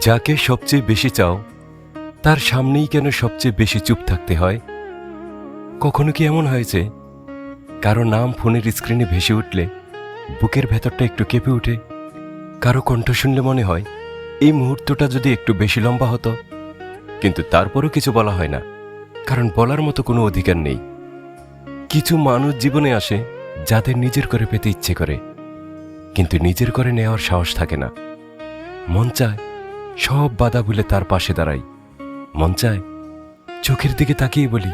যাকে সবচেয়ে বেশি চাও তার সামনেই কেন সবচেয়ে বেশি চুপ থাকতে হয়? কখনো কি এমন হয়েছে কারো নাম ফোনের স্ক্রিনে ভেসে উঠলে বুকের ভেতরটা একটু কেঁপে ওঠে? কারো কণ্ঠ শুনলে মনে হয় এই মুহূর্তটা যদি একটু বেশি লম্বা হতো, কিন্তু তারপরও কিছু বলা হয় না, কারণ বলার মতো কোনো অধিকার নেই। কিছু মানুষ জীবনে আসে যাদের নিজের করে পেতে ইচ্ছে করে, কিন্তু নিজের করে নেওয়ার সাহস থাকে না। মন চায় সব বাধা ভুলে তার পাশে দাঁড়াই। মন চায় চোখের দিকে তাকিয়ে বলি,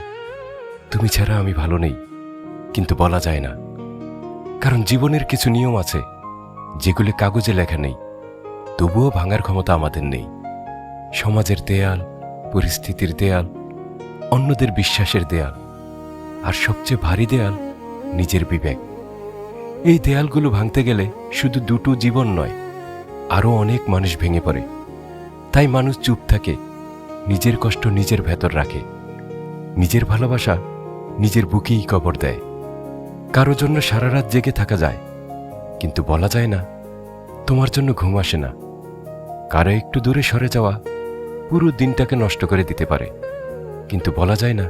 তুমি ছাড়া আমি ভালো নেই, কিন্তু বলা যায় না, কারণ জীবনের কিছু নিয়ম আছে যেগুলি কাগজে লেখা নেই, তবুও ভাঙার ক্ষমতা আমাদের নেই। সমাজের দেয়াল, পরিস্থিতির দেয়াল, অন্যদের বিশ্বাসের দেয়াল, আর সবচেয়ে ভারী দেয়াল নিজের বিবেক। এই দেয়ালগুলো ভাঙতে গেলে শুধু দুটো জীবন নয়, আরও অনেক মানুষ ভেঙে পড়ে। তাই মানুষ চুপ থাকে, নিজের কষ্ট নিজের ভেতর রাখে, নিজের ভালোবাসা নিজের বুকেই কবর দেয়। কারো জন্য সারা রাত জেগে থাকা যায়, কিন্তু বলা যায় না তোমার জন্য ঘুম আসে না। কারো একটু দূরে সরে যাওয়া পুরো দিনটাকে নষ্ট করে দিতে পারে, কিন্তু বলা যায় না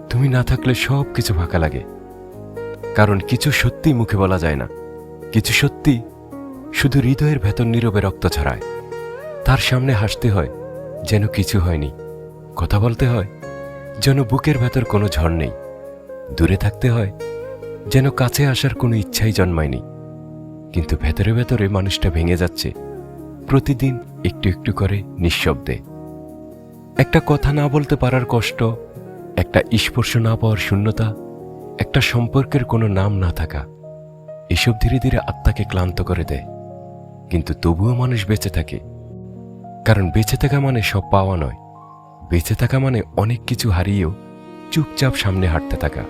তুমি না থাকলে সব কিছু ফাঁকা লাগে। কারণ কিছু সত্যি মুখে বলা যায় না, কিছু সত্যি শুধু হৃদয়ের ভেতর নীরবে রক্ত ছড়ায়। তার সামনে হাসতে হয় যেন কিছু হয়নি, কথা বলতে হয় যেন বুকের ভেতর কোনো ঝড় নেই, দূরে থাকতে হয় যেন কাছে আসার কোনো ইচ্ছাই জন্মায়নি। কিন্তু ভেতরে ভেতরে মানুষটা ভেঙে যাচ্ছে প্রতিদিন একটু একটু করে নিঃশব্দে। একটা কথা না বলতে পারার কষ্ট, একটা স্পর্শ না পাওয়ার শূন্যতা, একটা সম্পর্কের কোনো নাম না থাকা, এসব ধীরে ধীরে আত্মাকে ক্লান্ত করে দেয়। কিন্তু তবুও মানুষ বেঁচে থাকে, কারণ বেঁচে থাকা মানে সব পাওয়া নয়, বেঁচে থাকা মানে অনেক কিছু হারিয়েও চুপচাপ সামনে হাঁটতে থাকা।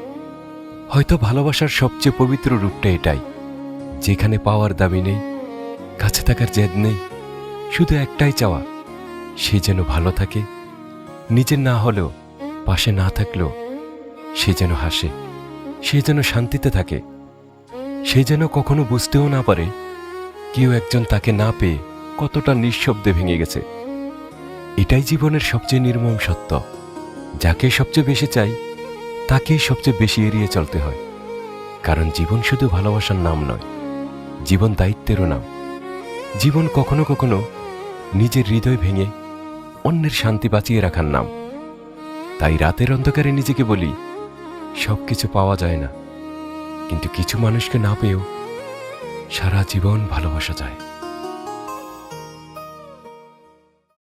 হয়তো ভালোবাসার সবচেয়ে পবিত্র রূপটা এটাই, যেখানে পাওয়ার দাবি নেই, কাছে থাকার জেদ নেই, শুধু একটাই চাওয়া, সে যেন ভালো থাকে, নিজের না হলেও, পাশে না থাকলেও সে যেন হাসে, সে যেন শান্তিতে থাকে, সে যেন কখনো বুঝতেও না পারে কেউ একজন তাকে না পেয়ে কতটা নিঃশব্দে ভেঙে গেছে। এটাই জীবনের সবচেয়ে নির্মম সত্য, যাকে সবচেয়ে বেশি চাই তাকেই সবচেয়ে বেশি এড়িয়ে চলতে হয়। কারণ জীবন শুধু ভালোবাসার নাম নয়, জীবন দায়িত্বেরও নাম। জীবন কখনো কখনো নিজের হৃদয় ভেঙে অন্যের শান্তি বাঁচিয়ে রাখার নাম। তাই রাতের অন্ধকারে নিজেকে বলি, সবকিছু পাওয়া যায় না, কিন্তু কিছু মানুষকে না পেয়েও সারা জীবন ভালোবাসা যায়।